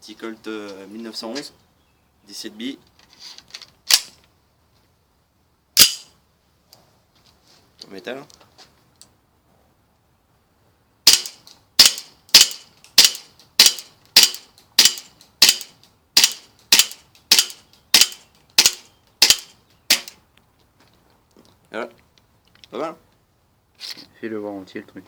petit Colt 1911, 17 billes. En métal. Voilà, pas mal. Fais-le voir entier le truc.